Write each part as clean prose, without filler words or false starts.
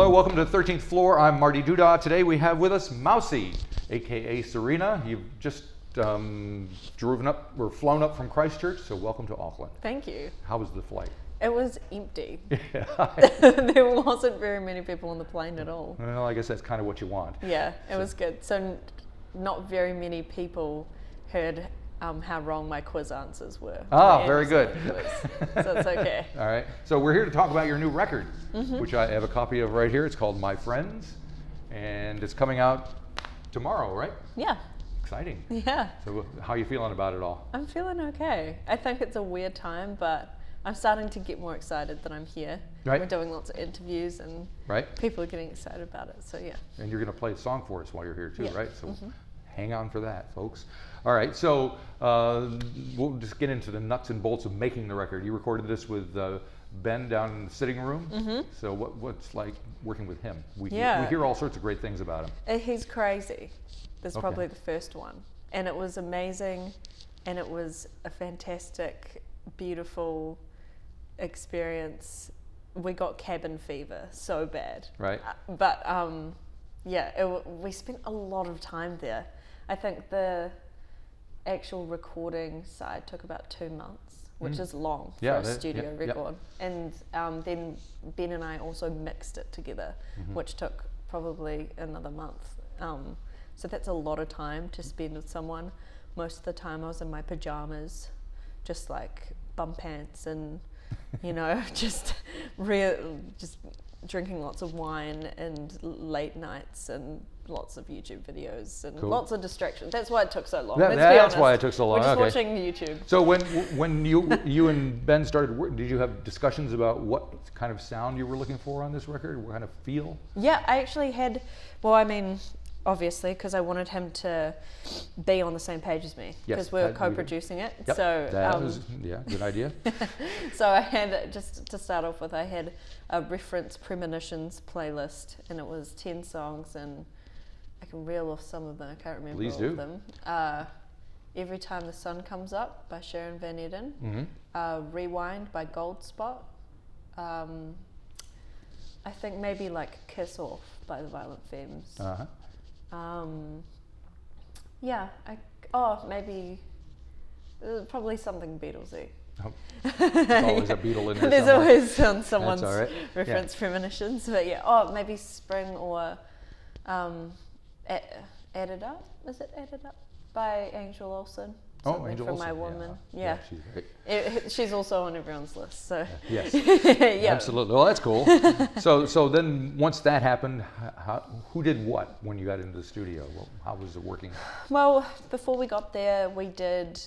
Hello, welcome to the 13th floor. I'm Marty Duda. Today we have with us Mousey, aka Serena. You've just flown up from Christchurch, so welcome to Auckland. Thank you. How was the flight? It was empty. Yeah. There wasn't very many people on the plane at all. Well, I guess that's kind of what you want. Yeah, it was good. So not very many people heard how wrong my quiz answers were. Ah, very good. So it's okay. All right. So we're here to talk about your new record, which I have a copy of right here. It's called My Friends, and it's coming out tomorrow, right? Yeah. Exciting. Yeah. So how are you feeling about it all? I'm feeling okay. I think it's a weird time, but I'm starting to get more excited that I'm here. Right. We're doing lots of interviews and people are getting excited about it. So yeah. And you're going to play a song for us while you're here too, Yeah. right? So hang on for that, folks. All right, so we'll just get into the nuts and bolts of making the record. You recorded this with Ben down in the sitting room. So what's like working with him? We hear all sorts of great things about him. He's crazy. That's probably the first one. And it was amazing, and it was a fantastic, beautiful experience. We got cabin fever so bad. Right. But we spent a lot of time there. I think the actual recording side took about 2 months, which is long for a studio record. And then Ben and I also mixed it together, which took probably another month. So that's a lot of time to spend with someone. Most of the time I was in my pajamas, just like bum pants and, just drinking lots of wine and late nights and lots of YouTube videos and lots of distractions. That's why it took so long. That's why it took so long. We're just watching YouTube. So when you and Ben started working, did you have discussions about what kind of sound you were looking for on this record? What kind of feel? Yeah, I actually had, obviously, because I wanted him to be on the same page as me, because we were co-producing it. Yep, so that was good idea. So I had, just to start off with, I had a reference premonitions playlist, and it was 10 songs, and I can reel off some of them. I can't remember all of them. Every Time the Sun Comes Up by Sharon Van Etten. Rewind by Goldspot. I think maybe like Kiss Off by the Violent Femmes. Maybe probably something Beatlesy. Oh, there's always a Beatle in there. There's always on someone's reference premonitions, but maybe Spring or Added Up. Is it Added Up by Angel Olsen? Angel from Olsen. My Woman. Yeah, she's great. She's also on everyone's list. So yes, absolutely. Well, that's cool. So then once that happened, who did what when you got into the studio? How was it working? Well, before we got there, we did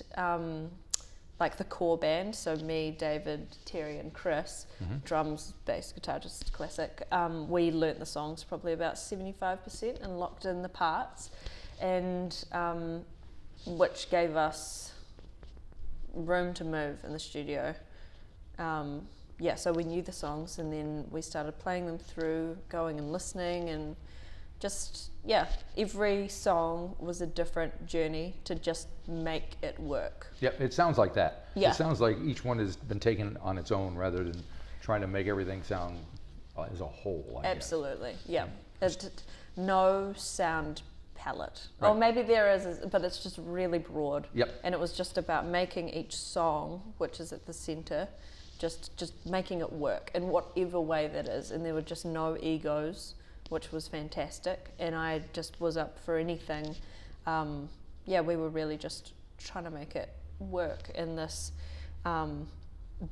like the core band. So me, David, Terry, and Chris. Drums, bass, guitar, just classic. We learnt the songs probably about 75% and locked in the parts, and which gave us room to move in the studio. So we knew the songs, and then we started playing them through, going and listening, and every song was a different journey to just make it work. Yep, it sounds like that. Yeah. It sounds like each one has been taken on its own rather than trying to make everything sound as a whole. Absolutely, yeah. No sound palette. Right. Or maybe there is, but it's just really broad. Yep. And it was just about making each song, which is at the center, just making it work in whatever way that is. And there were just no egos, which was fantastic. And I just was up for anything. We were really just trying to make it work in this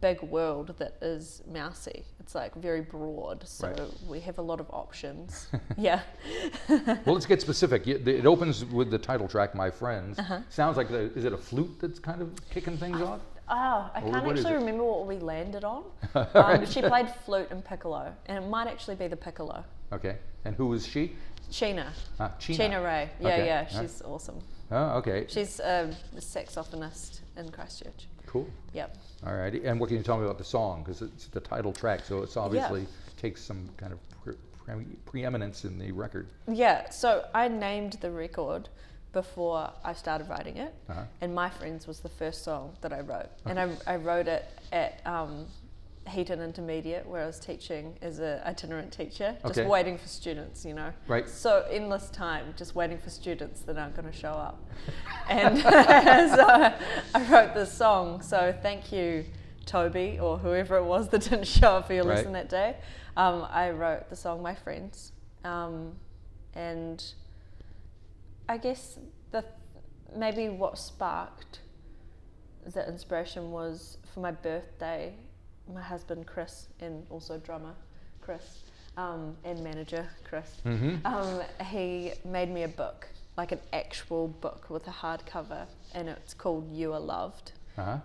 big world that is Mousey. It's like very broad, so we have a lot of options. Yeah. Well, let's get specific. It opens with the title track, My Friends. Sounds like, is it a flute that's kind of kicking things off? I can't actually remember what we landed on. She played flute and piccolo, and it might actually be the piccolo. Okay. And who was she? Sheena. Sheena Ray. Yeah, she's awesome. Oh, okay. She's a saxophonist in Christchurch. Cool. Yep. All righty. And what can you tell me about the song? Because it's the title track, so it's obviously takes some kind of preeminence in the record. Yeah. So I named the record before I started writing it, and My Friends was the first song that I wrote, and I wrote it at Heaton Intermediate, where I was teaching as an itinerant teacher, just Okay. waiting for students, you know. Right. So endless time, just waiting for students that aren't going to show up. And so I wrote this song. So thank you, Toby, or whoever it was that didn't show up for your lesson that day. I wrote the song My Friends. And I guess maybe what sparked the inspiration was for my birthday, my husband Chris, and also drummer Chris, and manager Chris, he made me a book, like an actual book with a hardcover, and it's called You Are Loved.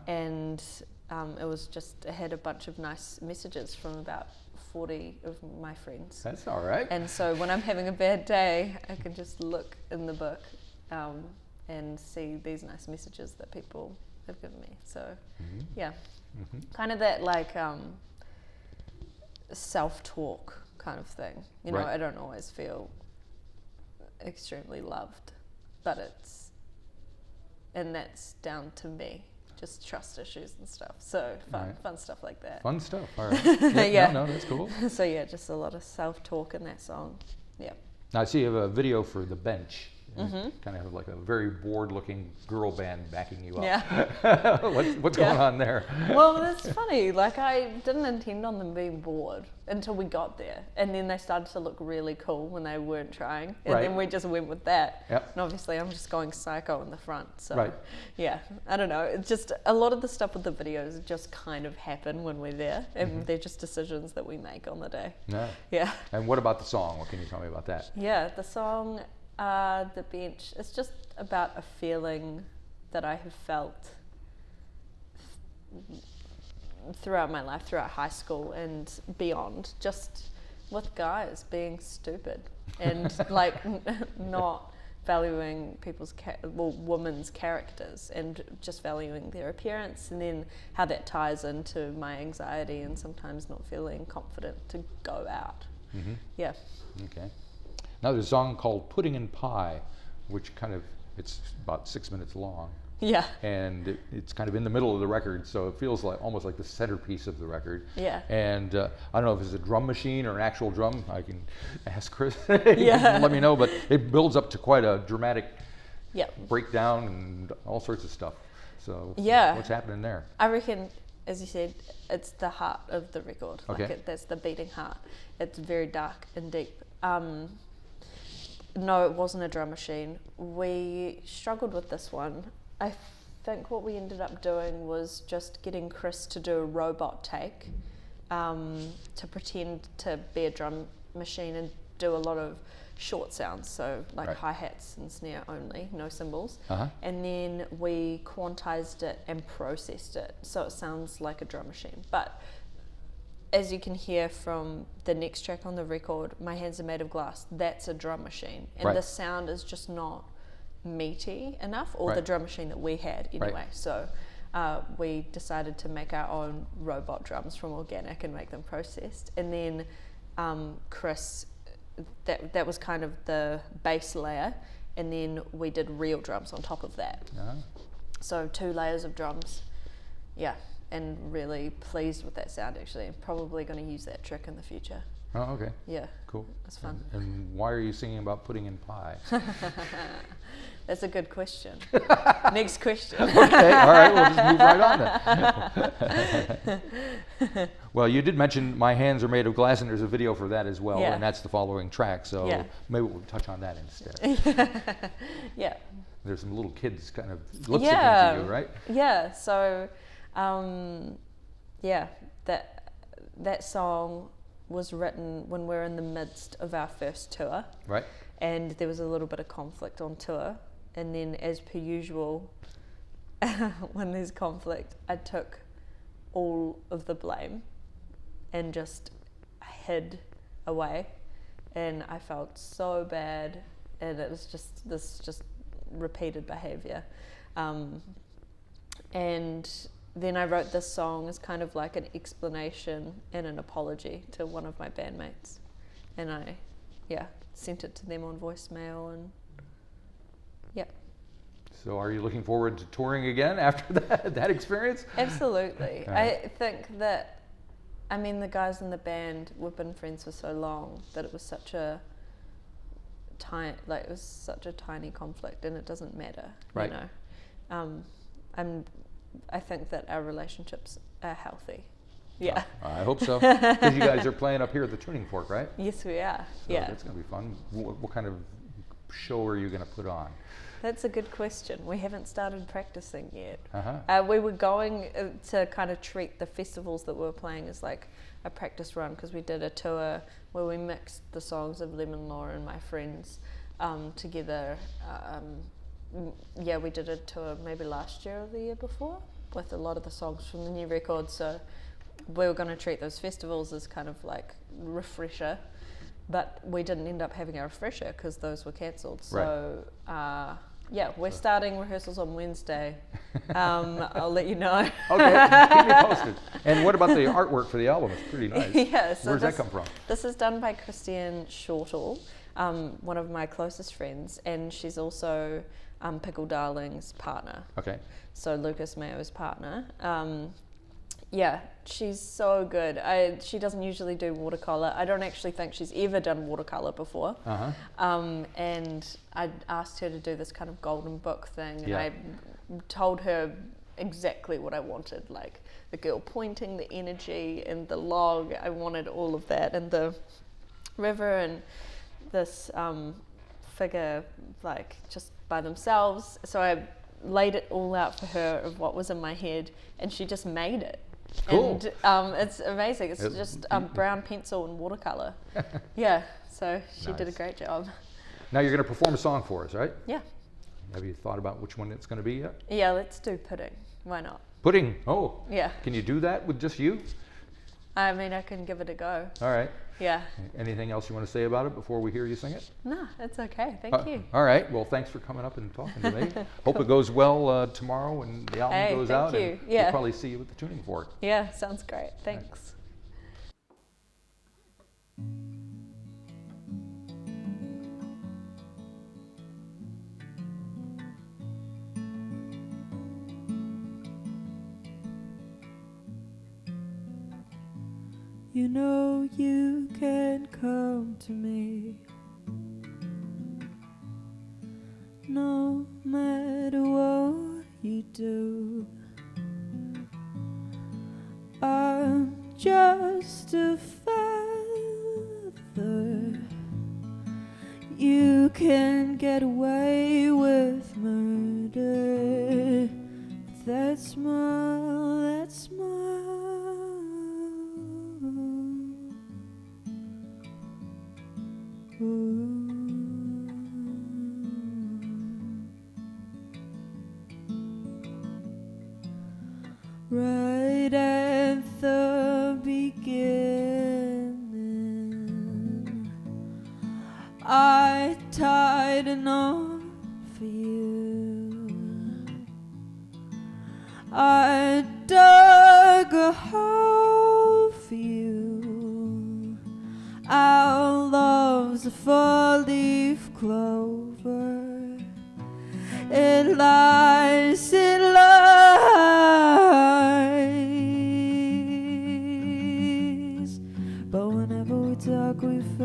And it had a bunch of nice messages from about 40 of my friends. That's all right. And so when I'm having a bad day, I can just look in the book and see these nice messages that people have given me. So kind of that like self-talk kind of thing. You know, I don't always feel extremely loved, but that's down to me. Just trust issues and stuff. So fun stuff like that. Fun stuff. All right. Yeah. No, that's cool. So just a lot of self-talk in that song. Yeah. Now I see you have a video for The Bench. Kind of like a very bored-looking girl band backing you up. Yeah. What's going on there? Well, that's funny. Like, I didn't intend on them being bored until we got there, and then they started to look really cool when they weren't trying, and then we just went with that. Yep. And obviously, I'm just going psycho in the front. So, Right. yeah, I don't know. It's just a lot of the stuff with the videos just kind of happen when we're there, and they're just decisions that we make on the day. Yeah. Yeah. And what about the song? What can you tell me about that? Yeah, the song, The Bench, it's just about a feeling that I have felt throughout my life, throughout high school and beyond, just with guys being stupid and like not valuing women's characters and just valuing their appearance, and then how that ties into my anxiety and sometimes not feeling confident to go out. Yeah. Okay. Now there's a song called Pudding and Pie, which it's about 6 minutes long. Yeah. And it's kind of in the middle of the record, so it feels like almost like the centerpiece of the record. Yeah. And I don't know if it's a drum machine or an actual drum. I can ask Chris. Yeah. Let me know, but it builds up to quite a dramatic Yep. breakdown and all sorts of stuff. So what's happening there? I reckon, as you said, it's the heart of the record. Okay. Like that's the beating heart. It's very dark and deep. No, it wasn't a drum machine. We struggled with this one. I think what we ended up doing was just getting Chris to do a robot take, to pretend to be a drum machine and do a lot of short sounds, so like hi-hats and snare only, no cymbals. And then we quantized it and processed it so it sounds like a drum machine. But as you can hear from the next track on the record, My Hands Are Made of Glass, that's a drum machine. And the sound is just not meaty enough, or the drum machine that we had anyway. So we decided to make our own robot drums from organic and make them processed. And then Chris, that was kind of the base layer, and then we did real drums on top of that. So 2 layers of drums. Yeah. And really pleased with that sound, actually. I'm probably going to use that trick in the future. Oh, okay. Yeah. Cool. It's fun. And why are you singing about pudding and pie? That's a good question. Next question. Okay, all right, we'll just move right on then. Well, you did mention My Hands Are Made of Glass, and there's a video for that as well, and that's the following track, so maybe we'll touch on that instead. Yeah. There's some little kids kind of lip-syncing to you, right? Yeah, so that song was written when we were in the midst of our first tour. Right. And there was a little bit of conflict on tour. And then, as per usual, when there's conflict, I took all of the blame and just hid away. And I felt so bad. And it was just this repeated behavior. And then I wrote this song as kind of like an explanation and an apology to one of my bandmates. And I, sent it to them on voicemail, and So are you looking forward to touring again after that experience? Absolutely. I think that I mean, the guys in the band, we've been friends for so long that it was such a tiny conflict, and it doesn't matter, right. you know. I think that our relationships are healthy. Yeah. I hope so. Because you guys are playing up here at the Tuning Fork, right? Yes, we are. So yeah. That's going to be fun. What kind of show are you going to put on? That's a good question. We haven't started practicing yet. Uh-huh. We were going to kind of treat the festivals that we were playing as like a practice run, because we did a tour where we mixed the songs of Lemon Law and my friends together. We did a tour maybe last year or the year before with a lot of the songs from the new record. So we were going to treat those festivals as kind of like refresher, but we didn't end up having a refresher because those were cancelled. So we're starting rehearsals on Wednesday. I'll let you know. Okay, keep me posted. And what about the artwork for the album? It's pretty nice. Yeah, so where's that come from? This is done by Christian Shortall, one of my closest friends, and she's also Pickle Darling's partner. Okay. So Lucas Mayo's partner. She's so good. She doesn't usually do watercolor. I don't actually think she's ever done watercolor before. And I asked her to do this kind of golden book thing, and I told her exactly what I wanted, like the girl pointing, the energy, and the log. I wanted all of that, and the river, and this figure like just by themselves. So I laid it all out for her of what was in my head, and she just made it. Cool. And it's amazing. It's just brown pencil and watercolor. So she did a great job. Now you're going to perform a song for us, right? Yeah. Have you thought about which one it's going to be yet? Yeah, let's do Pudding. Why not? Pudding. Oh. Yeah. Can you do that with just you? I mean, I can give it a go. All right. Yeah. Anything else you want to say about it before we hear you sing it? No, it's okay. Thank you. All right. Well, thanks for coming up and talking to me. Hope it goes well tomorrow when the album goes out. Thank you. And we'll probably see you at the Tuning Fork. Yeah, sounds great. Thanks. You know you can come to me no matter what you do. I'm just a feather. You can get away with murder. That's my right at the beginning, I tied a knot for you. I dug a hole for you. Our love's a four-leaf clover. It lies, but whenever we talk we fight.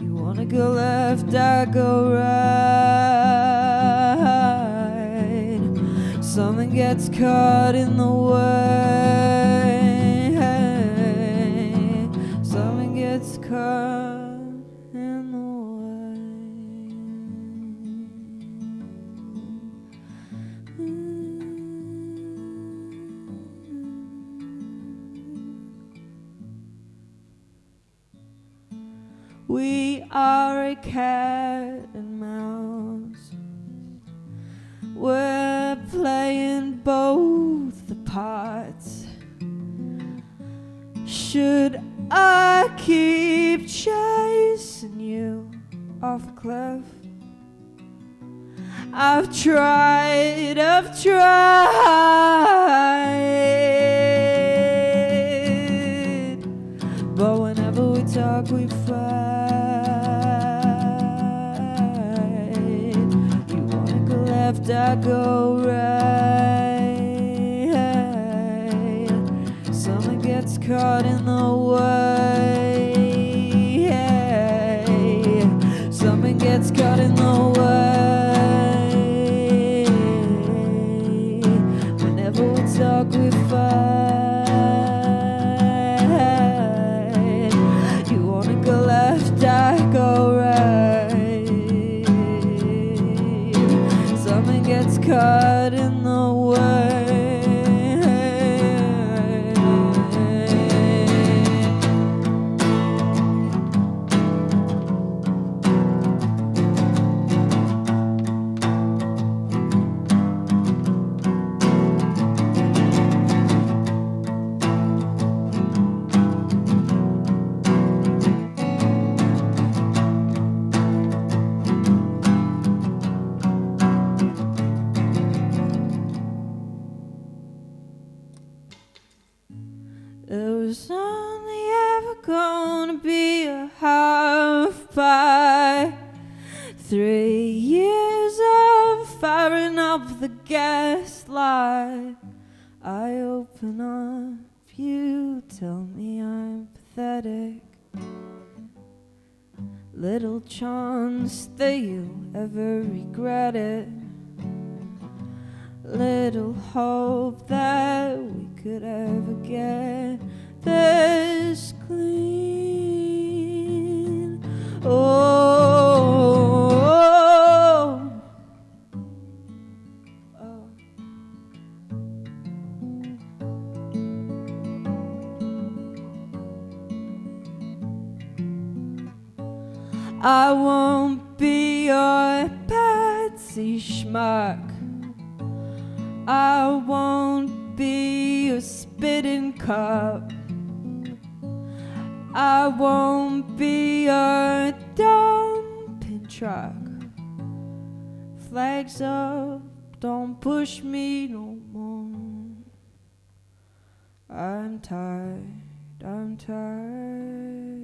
You wanna go left, I go right. Something gets caught in the way. Something gets caught in the We are a cat and mouse. We're playing both the parts. Should I keep chasing you off a cliff? I've tried, but whenever we talk we fight. You wanna go left, I go right. got in the way. It was only ever gonna be a half pie. 3 years of firing up the gaslight. I open up, you tell me I'm pathetic. Little chance that you'll ever regret it. Little hope that we could ever get this clean. Oh, oh. I won't be your patsy schmuck. I won't be your spitting cup. I won't be your dumping truck. Flags up, don't push me no more. I'm tired, I'm tired.